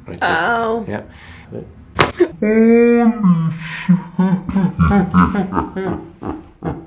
Right there. Oh. Yeah.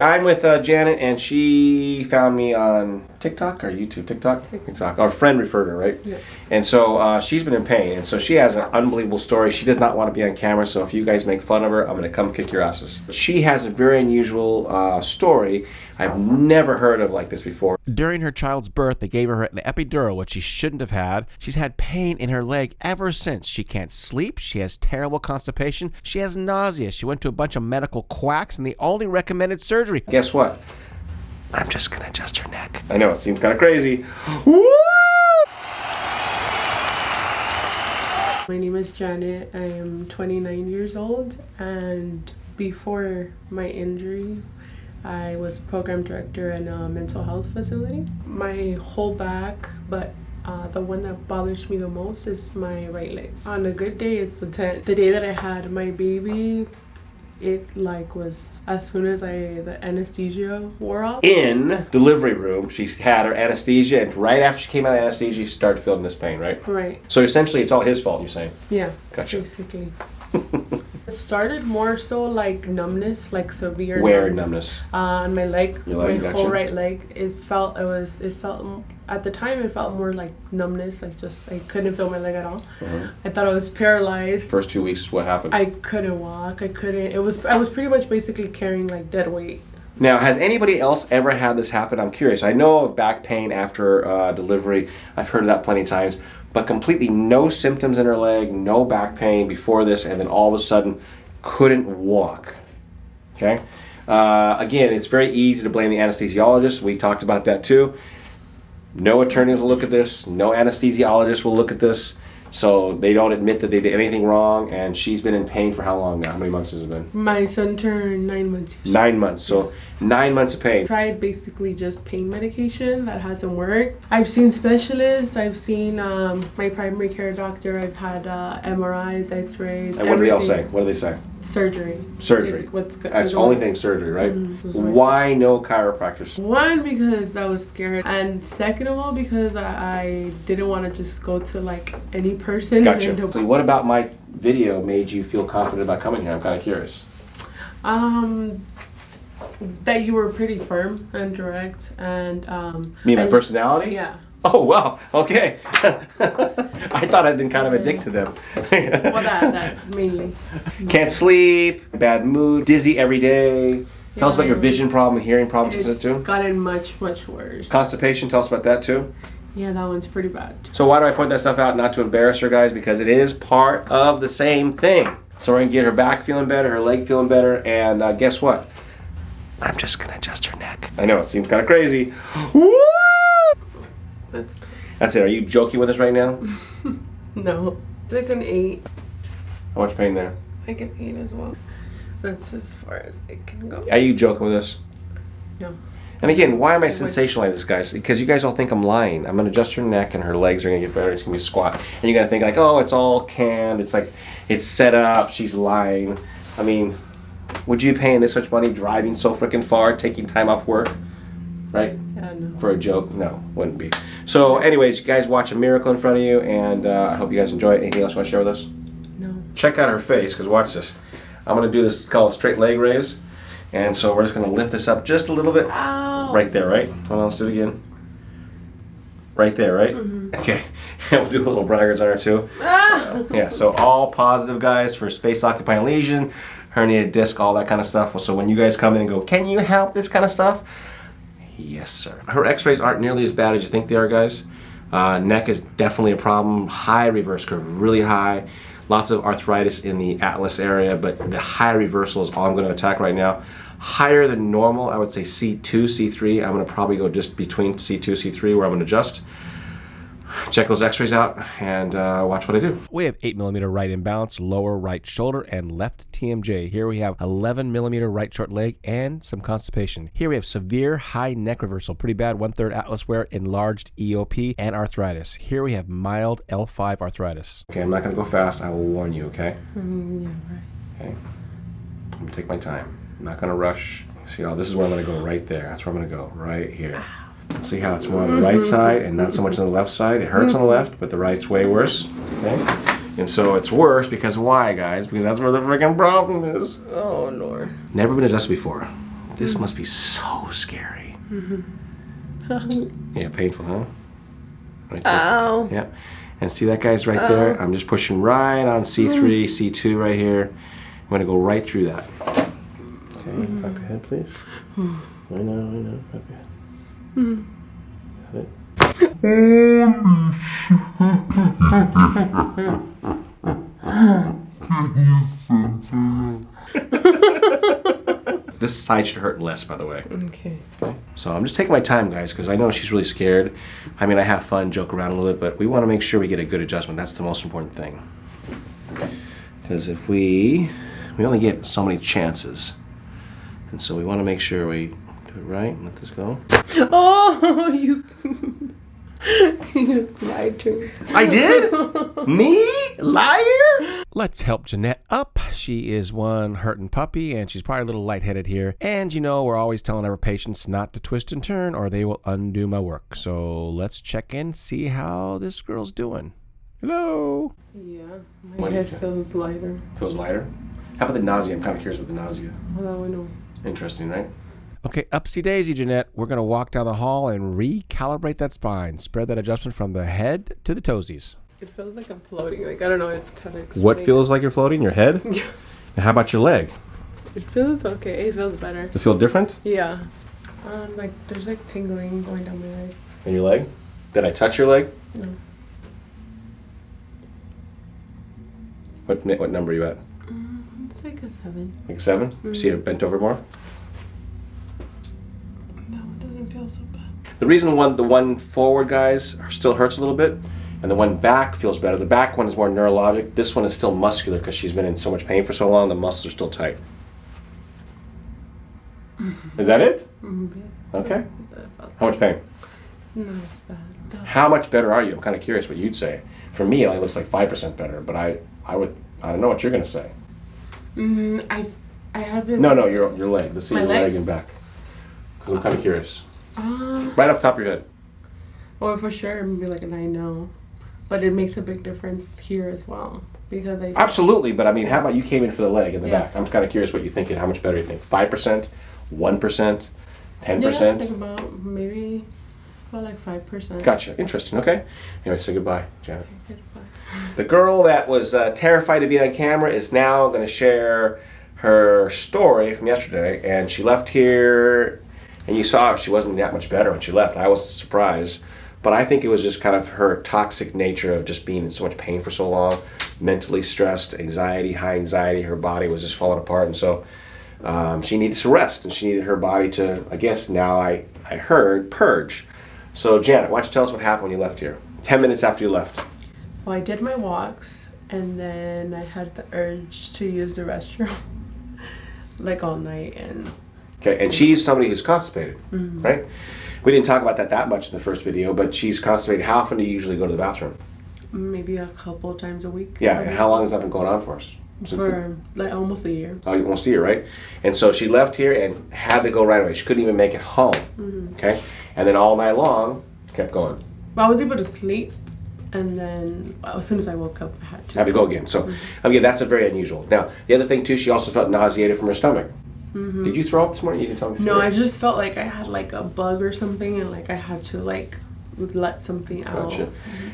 I'm with Janet, and she found me on TikTok or YouTube. TikTok. Our friend referred her, right? Yeah. And so she's been in pain, and so she has an unbelievable story. She does not want to be on camera, so if you guys make fun of her, I'm going to come kick your asses. She has a very unusual story I've never heard of like this before. During her child's birth, they gave her an epidural, which she shouldn't have had. She's had pain in her leg ever since. She can't sleep. She has terrible constipation. She has nausea. She went to a bunch of medical quacks, and they only recommended surgery. Guess what? I'm just going to adjust her neck. I know, it seems kind of crazy. Woo! My name is Janet. I am 29 years old, and before my injury, I was program director in a mental health facility. My whole back, but the one that bothers me the most is my right leg. On a good day, it's the 10th. The day that I had my baby, it was as soon as the anesthesia wore off. In delivery room, she had her anesthesia, and right after she came out of anesthesia, she started feeling this pain, right? Right. So essentially, it's all his fault, you're saying? Yeah. Gotcha. Basically. It started more so like numbness, like severe. Where numbness? On my leg, your leg, my whole right leg. It felt at the time it felt more like numbness, like just I couldn't feel my leg at all. I thought I was paralyzed. First 2 weeks, what happened? I couldn't walk. I was pretty much basically carrying like dead weight. Now, has anybody else ever had this happen? I'm curious. I know of back pain after delivery. I've heard of that plenty of times. But completely no symptoms in her leg, no back pain before this, and then all of a sudden couldn't walk. Okay? Again, it's very easy to blame the anesthesiologist. We talked about that too. No attorneys will look at this. No anesthesiologist will look at this. So they don't admit that they did anything wrong, and she's been in pain for how long now? How many months has it been? My son turned 9 months. 9 months. So 9 months of pain. Tried basically just pain medication. That hasn't worked. I've seen specialists. I've seen my primary care doctor. I've had MRIs, X-rays. And what do they all say? What do they say? Surgery. Surgery. What's good? That's the only thing, surgery, right? Why no chiropractors? One, because I was scared, and second of all, because I didn't want to just go to like any person. Gotcha. So what about my video made you feel confident about coming here? I'm kind of curious. That you were pretty firm and direct, and Me and my personality? Yeah. Oh, wow. Okay. I thought I'd been kind of a dick to them. Well, that mainly. Can't sleep, bad mood, dizzy every day. Tell us about your vision problem, hearing problems, It's too. gotten much worse. Constipation, tell us about that too. Yeah, that one's pretty bad. So why do I point that stuff out? Not to embarrass her, guys, because it is part of the same thing. So we're going to get her back feeling better, her leg feeling better, and guess what? I'm just going to adjust her neck. I know, it seems kind of crazy. Woo! That's it. Are you joking with us right now? No. It's like an 8. How much pain there? Like an 8 as well. That's as far as it can go. Are you joking with us? No. And again, why am I sensationalizing this, guys? Because you guys all think I'm lying. I'm going to adjust her neck and her legs are going to get better. It's going to be squat. And you're going to think like, oh, it's all canned. It's like, it's set up. She's lying. I mean, would you be paying this much money driving so freaking far, taking time off work? Right? Yeah, no. For a joke? No, wouldn't be. So anyways, you guys watch a miracle in front of you, and I hope you guys enjoy it. Anything else you want to share with us? No. Check out her face, because watch this. I'm going to do this called straight leg raise. And so we're just going to lift this up just a little bit. Ow. Right there, right? Hold on, let's do it again. Right there, right? Okay. And we'll do a little braggers on her too. Yeah, so all positive, guys, for space-occupying lesion, herniated disc, all that kind of stuff. So when you guys come in and go, can you help this kind of stuff? Yes, sir. Her x-rays aren't nearly as bad as you think they are, guys. Neck is definitely a problem. High reverse curve, really high. Lots of arthritis in the atlas area, but the high reversal is all I'm going to attack right now. Higher than normal, I would say C2, C3. I'm going to probably go just between C2, C3 where I'm going to adjust. Check those x-rays out and watch what I do. We have 8mm right imbalance, lower right shoulder, and left TMJ. Here we have 11mm right short leg and some constipation. Here we have severe high neck reversal, pretty bad, 1/3 atlas wear, enlarged EOP, and arthritis. Here we have mild L5 arthritis. Okay, I'm not going to go fast. I will warn you, okay? Yeah, right. Okay. I'm going to take my time. I'm not going to rush. See, this is where I'm going to go right there. That's where I'm going to go, right here. See how it's more on the right side and not so much on the left side. It hurts on the left, but the right's way worse. Okay. And so it's worse because why, guys? Because that's where the freaking problem is. Oh, Lord. Never been adjusted before. This must be so scary. Yeah, painful, huh? Right there. Ow. Yeah. And see that guy's right there? I'm just pushing right on C3, C2 right here. I'm going to go right through that. Okay, wrap your head, please. I know. Wrap your head. Got it. This side should hurt less, by the way. Okay. So I'm just taking my time, guys, because I know she's really scared. I mean, I have fun, joke around a little bit, but we want to make sure we get a good adjustment. That's the most important thing. Because if we only get so many chances. And so we want to make sure we do it right and let this go. Oh, you lied to me. I did? Me? Liar? Let's help Jeanette up. She is one hurting puppy, and she's probably a little lightheaded here. And you know, we're always telling our patients not to twist and turn, or they will undo my work. So let's check in, see how this girl's doing. Hello. Yeah, my head feels lighter. Feels lighter? How about the nausea? I'm kind of curious about the nausea. Well, I know. Interesting, right? Okay, upsy daisy, Jeanette. We're going to walk down the hall and recalibrate that spine. Spread that adjustment from the head to the toesies. It feels like I'm floating. Like, I don't know how to explain. What feels like you're floating? Your head? Yeah. And how about your leg? It feels okay. It feels better. Does it feel different? Yeah. Like, there's like tingling going down my leg. In your leg? Did I touch your leg? No. What number are you at? It's like a 7. Like 7? Mm-hmm. See it bent over more? No, it doesn't feel so bad. The reason the one forward, guys, still hurts a little bit, and the one back feels better. The back one is more neurologic. This one is still muscular because she's been in so much pain for so long, the muscles are still tight. Is that it? Yeah. Okay. How much pain? No, it's bad. How much better are you? I'm kind of curious what you'd say. For me, it only looks like 5% better, but I don't know what you're going to say. I haven't. No, your leg. Let's see My your leg? leg and back. Because I'm kind of curious. Well, Right off the top of your head. for sure, maybe like a 9 now. But it makes a big difference here as well. Because I. Absolutely, but I mean, how about you came in for the leg and the Yeah. back? I'm kind of curious what you think and how much better you think. 5%? 1%? 10%? Yeah, I think about maybe about like 5%. Gotcha. Interesting. Okay. Anyway, say goodbye, Janet. Goodbye. The girl that was terrified to be on camera is now going to share her story from yesterday. And she left here, and you saw she wasn't that much better when she left. I was surprised. But I think it was just kind of her toxic nature of just being in so much pain for so long, mentally stressed, anxiety, high anxiety. Her body was just falling apart. And so she needed to rest, and she needed her body to, I guess now I heard, purge. So Janet, why don't you tell us what happened when you left here? 10 minutes after you left. Well, I did my walks, and then I had the urge to use the restroom like all night. And Okay, and she's somebody who's constipated, right? We didn't talk about that much in the first video, but she's constipated. How often do you usually go to the bathroom? maybe a couple times a week. Yeah, and how long has that been going on for us? For like almost a year. Oh, almost a year, right? And so she left here and had to go right away. She couldn't even make it home, okay? And then all night long, kept going. But I was able to sleep, and then as soon as I woke up, I had to. Had to go again. So, again, that's a very unusual. Now, the other thing, too, she also felt nauseated from her stomach. Did you throw up this morning? You didn't tell me. No, I just felt like I had like a bug or something, and like I had to like let something out. Gotcha.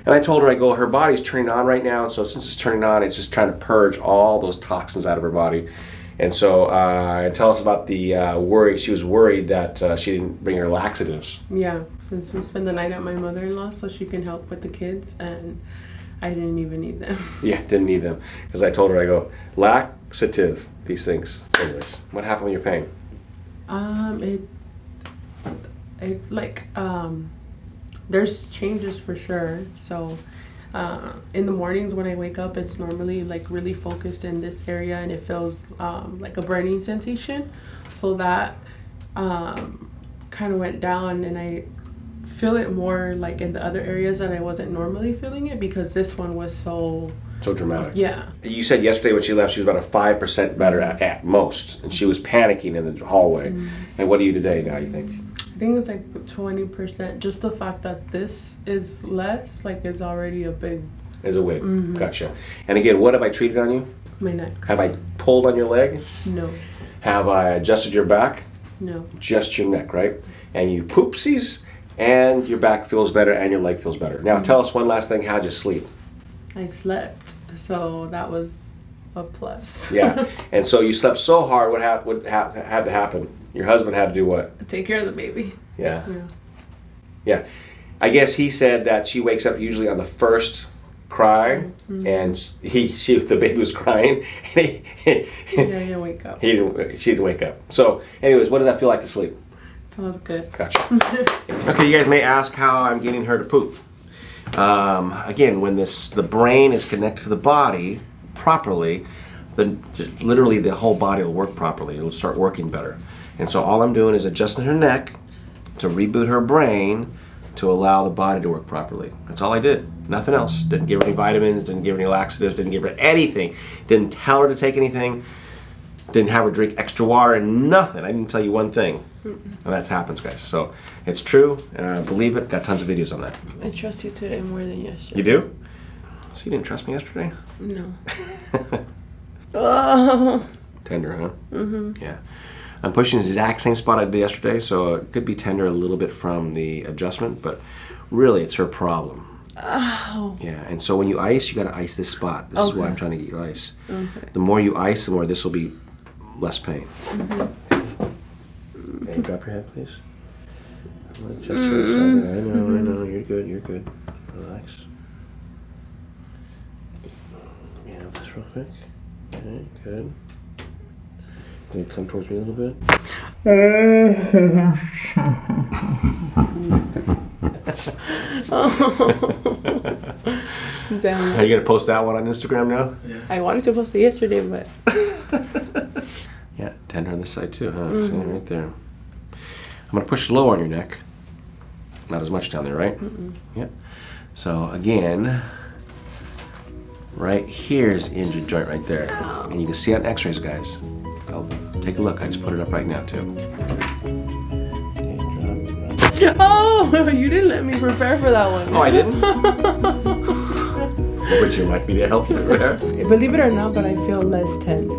And I told her, I go, her body's turning on right now, and so since it's turning on, it's just trying to purge all those toxins out of her body. And so tell us about the worry. She was worried that she didn't bring her laxatives. Yeah, since we spend the night at my mother-in-law so she can help with the kids, and I didn't even need them. Yeah, didn't need them. Because I told her, I go, laxative, these things. Anyways, what happened with your pain? There's changes for sure. So in the mornings when I wake up, it's normally like really focused in this area, and it feels like a burning sensation. So that kind of went down, and I feel it more like in the other areas that I wasn't normally feeling it, because this one was so dramatic. Yeah. You said yesterday when she left, she was about a 5% better at most, and she was panicking in the hallway. And what are you today now, you think? I think it's like 20%. Just the fact that this is less, like, it's already a big Is a wig. Gotcha. And again, what have I treated on you? My neck. Have I pulled on your leg? No. Have I adjusted your back? No. Just your neck, right? And you poopsies, and your back feels better, and your leg feels better. Now, tell us one last thing. How'd you sleep? I slept, so that was a plus. Yeah. And so you slept so hard. What had to happen? Your husband had to do what? Take care of the baby. Yeah. Yeah. Yeah. I guess he said that she wakes up usually on the first cry, and the baby was crying. And Yeah, I didn't wake up. she didn't wake up. So, anyways, what does that feel like to sleep? Feels good. Gotcha. Okay, you guys may ask how I'm getting her to poop. Again, when the brain is connected to the body properly, literally the whole body will work properly. It'll start working better. And so all I'm doing is adjusting her neck to reboot her brain to allow the body to work properly. That's all I did. Nothing else. Didn't give her any vitamins, didn't give her any laxatives, didn't give her anything. Didn't tell her to take anything. Didn't have her drink extra water, and nothing. I didn't tell you one thing. And that happens, guys. So it's true, and I believe it. Got tons of videos on that. I trust you today more than yesterday. You do? So you didn't trust me yesterday? No. Oh. Tender, huh? Mm-hmm. Yeah. I'm pushing the exact same spot I did yesterday, so it could be tender a little bit from the adjustment, but really it's her problem. Ow. Yeah, and so when you ice, you got to ice this spot. This is why I'm trying to get you to ice. Okay. The more you ice, the more this will be less pain. Hey, drop your head, please. I'm gonna adjust your side. I know. You're good. Relax. Yeah, this real quick. Okay, good. Can you come towards me a little bit? Damn. Are you gonna post that one on Instagram now? Yeah. I wanted to post it yesterday, but yeah, tender on this side too, huh? See, right there. I'm gonna push low on your neck. Not as much down there, right? Yep. So again, right here's the injured joint right there. And you can see on x-rays, guys. I'll take a look. I just put it up right now too. oh, you didn't let me prepare for that one. Oh, I didn't? Would you like me to help you prepare? Believe it or not, but I feel less tense.